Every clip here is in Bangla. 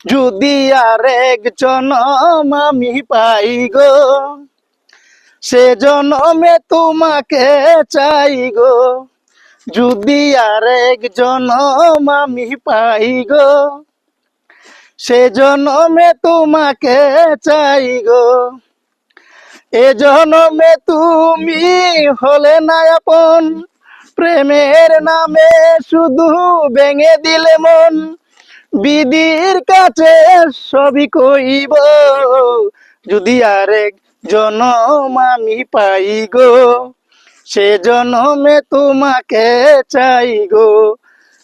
যদি আরেক জনম আমি পাই গো, সে জনমে তোমাকে চাই গো। যদি আরেক জনম আমি পাই গো, সে জনমে তোমাকে চাই গো। এ জনমে তুমি হলে না আপন, প্রেমের নামে শুধু ভেঙে দিলে মন। বিধির কাছে সবই কইব, যদি আরেক জনম আমি পাই গো, সে জনমে তোমাকে চাই গো।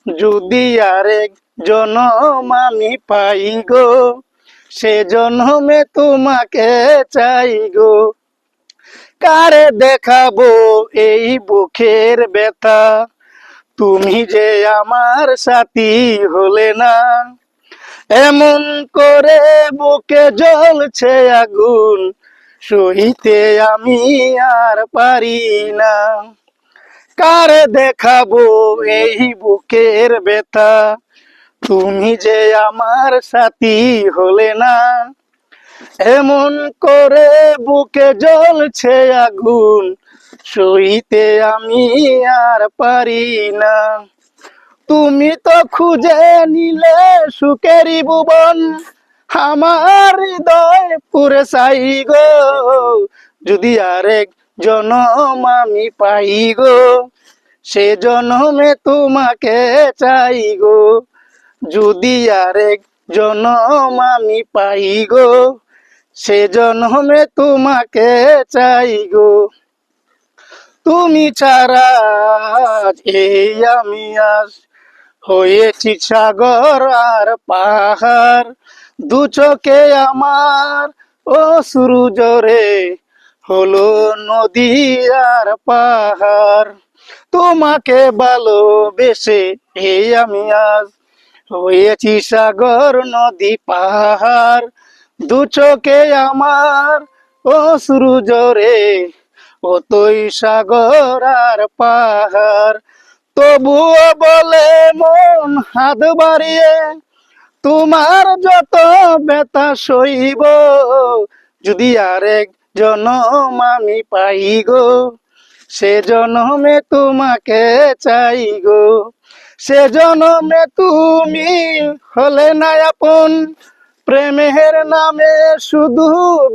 যদি আরেক জনম আমি পাই গো, সে জনমে তোমাকে চাই গো। কারে দেখাবো এই বুকের ব্যথা, তুমি যে আমার সাথী হলে না। এমন করে বুকে জ্বলছে আগুন, সইতে আমি আর পারি না। কারে দেখাবো এই বুকের ব্যথা, তুমি যে আমার সাথী হলে না। এমন করে বুকে জ্বলছে আগুন, সইতে আমি আর পারি না। তুমি তো খুঁজে নিলে সুখেরই ভুবন, আমার হৃদয় পুরে চাই গো। যদি আরেক জনম আমি পাই গো, সে জনমে তোমাকে চাই গো। যদি আরেক জনম আমি পাই গো, সে জনমে তোমাকে চাই গো। তুমি ছাড়া এই আমি আজ হয়েছি সাগর আর পাহাড়। দু চোখে আমার অশ্রু জরে হলো নদী আর পাহাড়। তোমাকে ভালোবেসে এই আমি আজ হয়েছি সাগর নদী পাহাড়। দু চোখে আমার অশ্রু জরে কতই সাগর আর পাহাড়। তবুও বলে মন হাত বাড়িয়ে, তোমার যত ব্যথা সইব। যদি আরেক জনম আমি পাই গো, সে জনমে তোমাকে চাই গো। সে জনমে তুমি হলে না আপন, প্রেমের নামে শুধু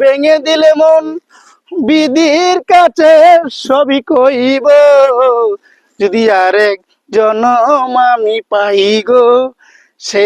ভেঙে দিলে মন। বিধির কাছে সবই কইব, যদি আরেক জনম আমি পাই গো, সে